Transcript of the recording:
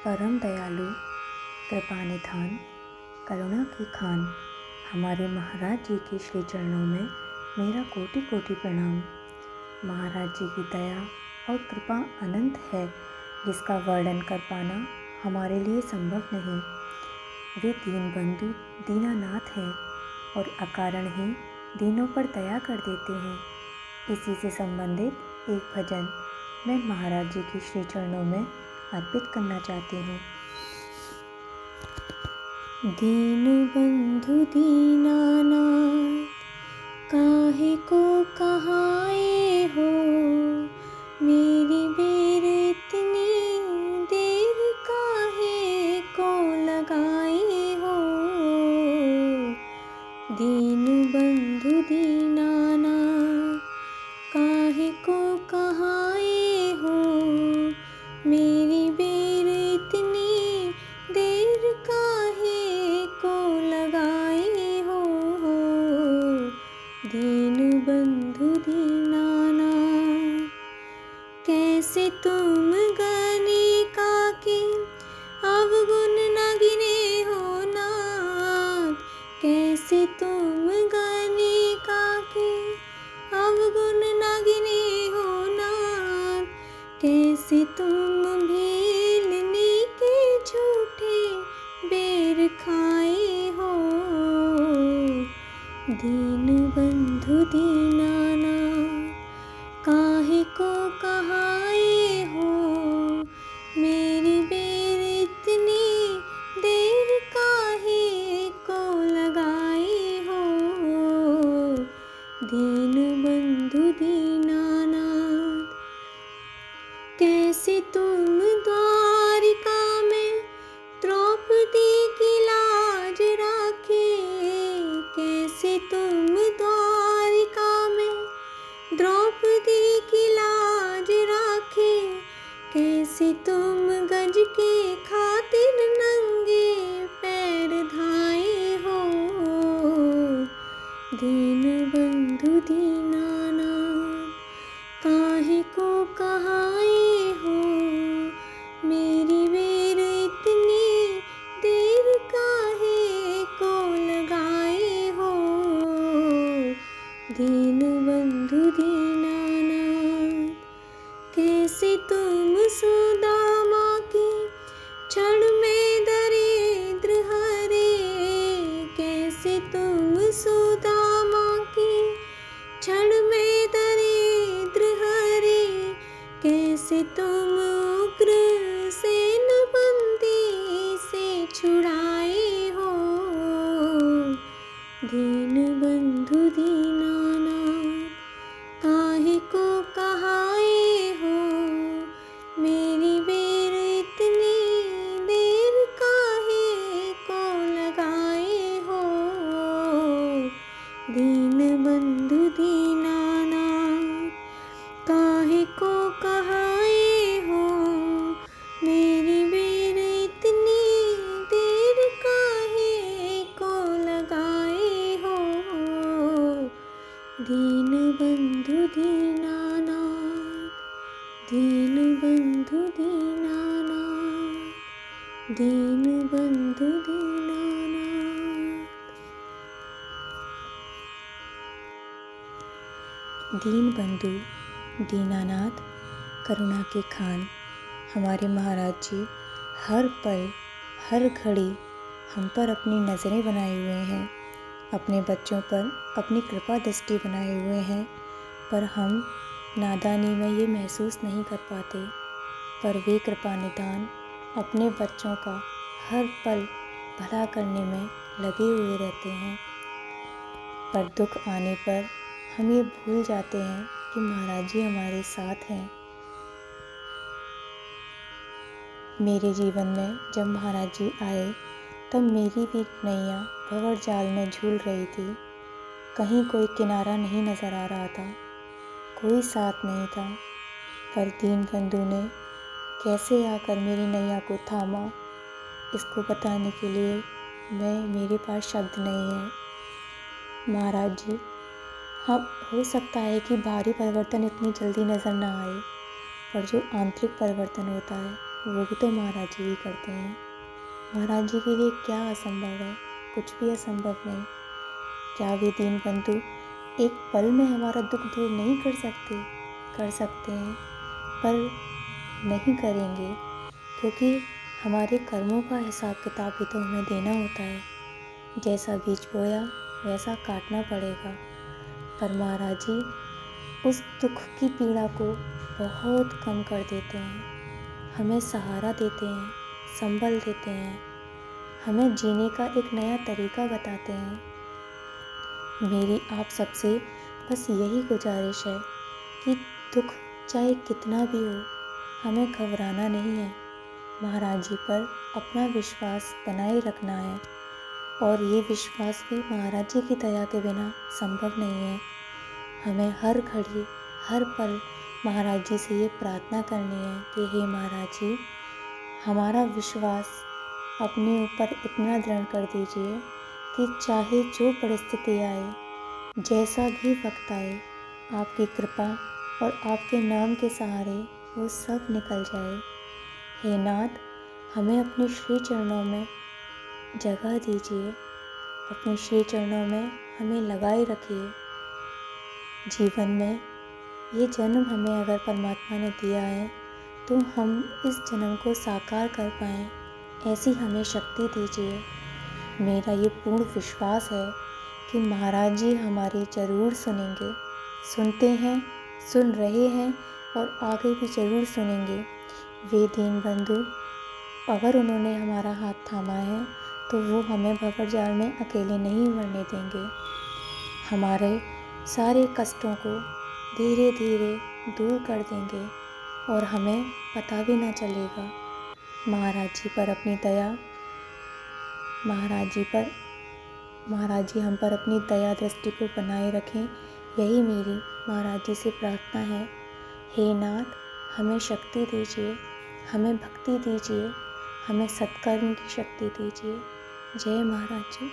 परम दयालु, कृपा निधान, करुणा की खान हमारे महाराज जी के श्री चरणों में मेरा कोटि कोटि प्रणाम। महाराज जी की दया और कृपा अनंत है, जिसका वर्णन कर पाना हमारे लिए संभव नहीं। वे दीन बंधु दीनानाथ हैं और अकारण ही दीनों पर दया कर देते हैं। इसी से संबंधित एक भजन मैं महाराज जी के श्री चरणों में अर्पित करना चाहती हूँ। दीन बंधु दीनानाथ, काहे को कहाए हो, मेरी बेर इतनी देर काहे को लगाए हो। दीन बंधु दीनानाथ, काहे को कहाए हो, मेरी बेर इतनी देर काहे को लगाए हो। दीन बंधु दीनानाथ, कैसे तुम गणिका के अवगुण न गिने हो नाथ। कैसे तुम गणिका के अवगुण न गिने हो नाथ। कैसे तुम भीलनी के झूठे बेर खाए हो। दीन बंधु दीनानाथ, काहे को कहाए हो, मेरी बेर इतनी देर काहे को लगाए हो। दीन बंधु दीनानाथ, कैसे तुम द्वारिका में द्रौपदी की लाज राखे। कैसे तुम द्वारिका में द्रौपदी की लाज राखे। कैसे तुम गज के खातिर नंगे पैर धाए हो। दीन बंधु दीनानाथ, काहे को कहाए हो, मेरी बेर इतनी देर काहे को लगाए हो। दीन बंधु दीनानाथ, कैसे तुम सुदामा की क्षण में दरिद्र हरे। कैसे तुम सुदामा की क्षण में दरिद्र हरे। कैसे तुम उग्र सेन बंदी से छुड़ाए हो। दीन बंधु दीनानाथ, काहे को कहाए हो, मेरी बेर इतनी देर काहे को लगाए हो। दीन बंधु दीनानाथ, काहे को कहाए हो, मेरी बेर इतनी देर काहे को लगाए हो। दीन बंधु दीनानाथ, दीन बंधु दीनानाथ, दीन बंधु दीनानाथ। दीन बंधु दीनानाथ, करुणा के खान हमारे महाराज जी हर पल हर घड़ी हम पर अपनी नज़रें बनाए हुए हैं। अपने बच्चों पर अपनी कृपा दृष्टि बनाए हुए हैं, पर हम नादानी में ये महसूस नहीं कर पाते। पर वे कृपा निधान अपने बच्चों का हर पल भला करने में लगे हुए रहते हैं। पर दुख आने पर हम ये भूल जाते हैं कि महाराज जी हमारे साथ हैं। मेरे जीवन में जब महाराज जी आए तब मेरी भी नैया भंवर जाल में झूल रही थी। कहीं कोई किनारा नहीं नज़र आ रहा था, कोई साथ नहीं था। पर दीन बंधु ने कैसे आकर मेरी नैया को थामा, इसको बताने के लिए मेरे पास शब्द नहीं है। महाराज जी, हाँ, हो सकता है कि बाहरी परिवर्तन इतनी जल्दी नज़र ना आए, पर जो आंतरिक परिवर्तन होता है वो भी तो महाराज जी ही करते हैं। महाराज जी के लिए क्या असंभव है? कुछ भी असंभव नहीं। क्या वे दीनबंधु एक पल में हमारा दुख दूर नहीं कर सकते? कर सकते हैं, पर नहीं करेंगे, क्योंकि हमारे कर्मों का हिसाब किताब भी तो हमें देना होता है। जैसा बीज बोया वैसा काटना पड़ेगा। पर महाराज जी उस दुख की पीड़ा को बहुत कम कर देते हैं, हमें सहारा देते हैं, संबल देते हैं, हमें जीने का एक नया तरीका बताते हैं। मेरी आप सबसे बस यही गुजारिश है कि दुख चाहे कितना भी हो, हमें घबराना नहीं है। महाराज जी पर अपना विश्वास बनाए रखना है, और ये विश्वास भी महाराज जी की दया के बिना संभव नहीं है। हमें हर घड़ी हर पल महाराज जी से ये प्रार्थना करनी है कि हे महाराज जी, हमारा विश्वास अपने ऊपर इतना दृढ़ कर दीजिए कि चाहे जो परिस्थिति आए, जैसा भी वक्त आए, आपकी कृपा और आपके नाम के सहारे वो सब निकल जाए। हे नाथ, हमें अपने श्री चरणों में जगह दीजिए, अपने श्री चरणों में हमें लगाए रखिए। जीवन में ये जन्म हमें अगर परमात्मा ने दिया है तो हम इस जन्म को साकार कर पाएँ, ऐसी हमें शक्ति दीजिए। मेरा ये पूर्ण विश्वास है कि महाराज जी हमारी ज़रूर सुनेंगे, सुनते हैं, सुन रहे हैं और आगे भी ज़रूर सुनेंगे। वे दीनबंधु, अगर उन्होंने हमारा हाथ थामा है तो वो हमें भंवर जाल में अकेले नहीं मरने देंगे। हमारे सारे कष्टों को धीरे धीरे दूर कर देंगे और हमें पता भी ना चलेगा। महाराज जी पर अपनी दया, महाराज जी हम पर अपनी दया दृष्टि को बनाए रखें, यही मेरी महाराज जी से प्रार्थना है। हे नाथ, हमें शक्ति दीजिए, हमें भक्ति दीजिए, हमें सत्कर्म की शक्ति दीजिए। जय महाराज जी।